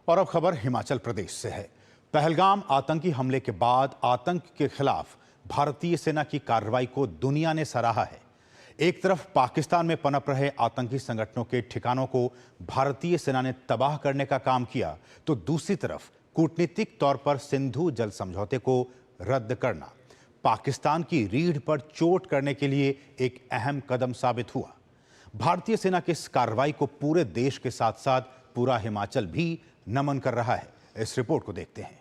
और अब खबर हिमाचल प्रदेश से है। पहलगाम आतंकी हमले के बाद आतंक के खिलाफ भारतीय सेना की कार्रवाई को दुनिया ने सराहा है। एक तरफ पाकिस्तान में पनप रहे आतंकी संगठनों के ठिकानों को भारतीय सेना ने तबाह करने का काम किया, तो दूसरी तरफ कूटनीतिक तौर पर सिंधु जल समझौते को रद्द करना पाकिस्तान की रीढ़ पर चोट करने के लिए एक अहम कदम साबित हुआ। भारतीय सेना की इस कार्रवाई को पूरे देश के साथ साथ पूरा हिमाचल भी नमन कर रहा है। इस रिपोर्ट को देखते हैं।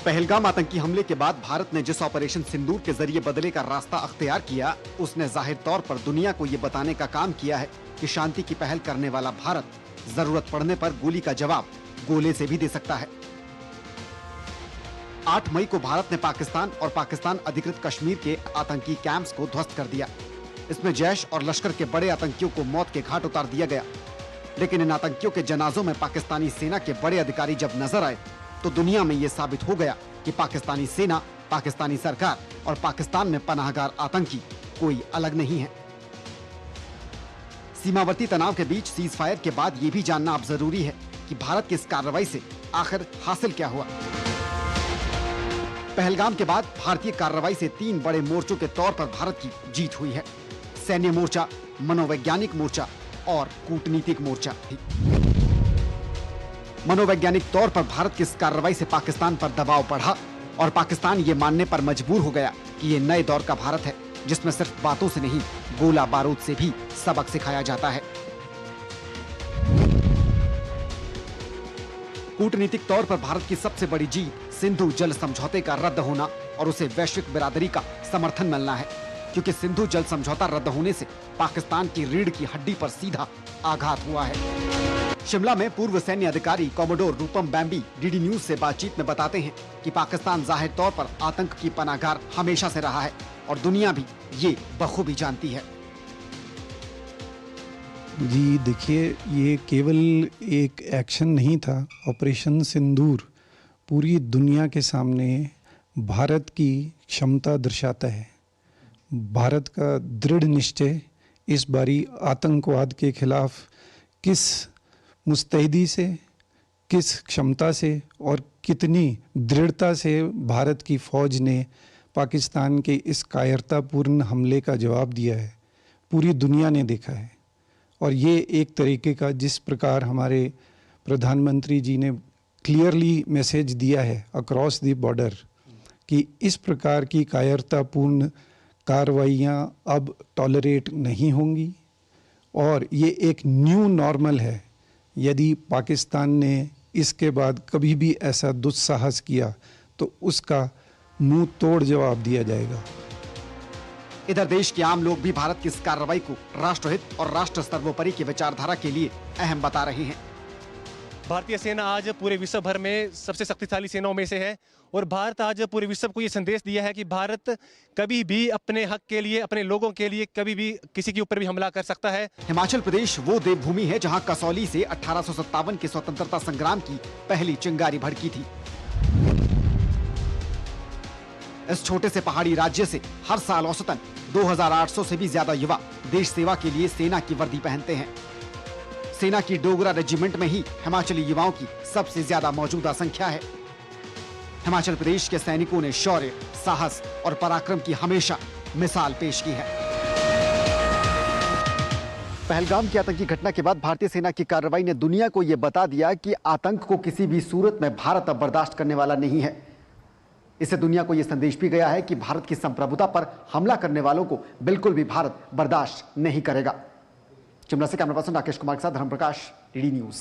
पहलगाम आतंकी हमले के बाद भारत ने जिस ऑपरेशन सिंदूर के जरिए बदले का रास्ता अख्तियार किया, उसने जाहिर तौर पर दुनिया को यह बताने का काम किया है कि शांति की पहल करने वाला भारत जरूरत पड़ने पर गोली का जवाब गोले से भी दे सकता है। 8 मई को भारत ने पाकिस्तान और पाकिस्तान अधिकृत कश्मीर के आतंकी कैंप्स को ध्वस्त कर दिया। इसमें जैश और लश्कर के बड़े आतंकियों को मौत के घाट उतार दिया गया। लेकिन इन आतंकियों के जनाजों में पाकिस्तानी सेना के बड़े अधिकारी जब नजर आए, तो दुनिया में यह साबित हो गया कि पाकिस्तानी सेना, पाकिस्तानी सरकार और पाकिस्तान में पनाहगार आतंकी कोई अलग नहीं है। सीमावर्ती तनाव के बीच सीज फायर के बाद यह भी जानना अब जरूरी है कि भारत की इस कार्रवाई से आखिर हासिल क्या हुआ। पहलगाम के बाद भारतीय कार्रवाई से 3 बड़े मोर्चों के तौर पर भारत की जीत हुई है: सैन्य मोर्चा, मनोवैज्ञानिक मोर्चा और कूटनीतिक मोर्चा। मनोवैज्ञानिक तौर पर भारत की इस कार्रवाई से पाकिस्तान पर दबाव बढ़ा और पाकिस्तान ये मानने पर मजबूर हो गया कि ये नए दौर का भारत है, जिसमें सिर्फ बातों से नहीं, गोला बारूद से भी सबक सिखाया जाता है। कूटनीतिक तौर पर भारत की सबसे बड़ी जीत सिंधु जल समझौते का रद्द होना और उसे वैश्विक बिरादरी का समर्थन मिलना है, क्योंकि सिंधु जल समझौता रद्द होने से पाकिस्तान की रीढ़ की हड्डी पर सीधा आघात हुआ है। शिमला में पूर्व सैन्य अधिकारी कॉमोडोर रूपम बैम्बी डीडी न्यूज से बातचीत में बताते हैं कि पाकिस्तान जाहिर तौर पर आतंक की पनाहगार हमेशा से रहा है और दुनिया भी ये बखूबी जानती है। जी देखिए, ये केवल एक एक्शन नहीं था। ऑपरेशन सिंदूर पूरी दुनिया के सामने भारत की क्षमता दर्शाता है, भारत का दृढ़ निश्चय इस बारी आतंकवाद के खिलाफ किस मुस्तैदी से, किस क्षमता से और कितनी दृढ़ता से भारत की फौज ने पाकिस्तान के इस कायरतापूर्ण हमले का जवाब दिया है, पूरी दुनिया ने देखा है। और ये एक तरीके का, जिस प्रकार हमारे प्रधानमंत्री जी ने क्लियरली मैसेज दिया है अक्रॉस द बॉर्डर कि इस प्रकार की कायरतापूर्ण कार्रवाइयाँ अब टॉलरेट नहीं होंगी और ये एक न्यू नॉर्मल है। यदि पाकिस्तान ने इसके बाद कभी भी ऐसा दुस्साहस किया तो उसका मुंह तोड़ जवाब दिया जाएगा। इधर देश के आम लोग भी भारत की इस कार्रवाई को राष्ट्रहित और राष्ट्र सर्वोपरि की विचारधारा के लिए अहम बता रहे हैं। भारतीय सेना आज पूरे विश्व भर में सबसे शक्तिशाली सेनाओं में से है और भारत आज पूरे विश्व को ये संदेश दिया है कि भारत कभी भी अपने हक के लिए, अपने लोगों के लिए कभी भी किसी के ऊपर भी हमला कर सकता है। हिमाचल प्रदेश वो देवभूमि है जहां कसौली से 1857 के स्वतंत्रता संग्राम की पहली चिंगारी भड़की थी। इस छोटे से पहाड़ी राज्य से हर साल औसतन 2800 से भी ज्यादा युवा देश सेवा के लिए सेना की वर्दी पहनते हैं। सेना की डोगरा रेजिमेंट में ही हिमाचली युवाओं की सबसे ज्यादा मौजूदा संख्या है। हिमाचल प्रदेश के सैनिकों ने शौर्य, साहस और पराक्रम की हमेशा मिसाल पेश की है। पहलगाम की आतंकी घटना के बाद भारतीय सेना की कार्रवाई ने दुनिया को यह बता दिया कि आतंक को किसी भी सूरत में भारत अब बर्दाश्त करने वाला नहीं है। इससे दुनिया को यह संदेश भी गया है कि भारत की संप्रभुता पर हमला करने वालों को बिल्कुल भी भारत बर्दाश्त नहीं करेगा। शिमला से कैमरा पर्सन राकेश कुमार के साथ धर्म प्रकाश, डीडी न्यूज।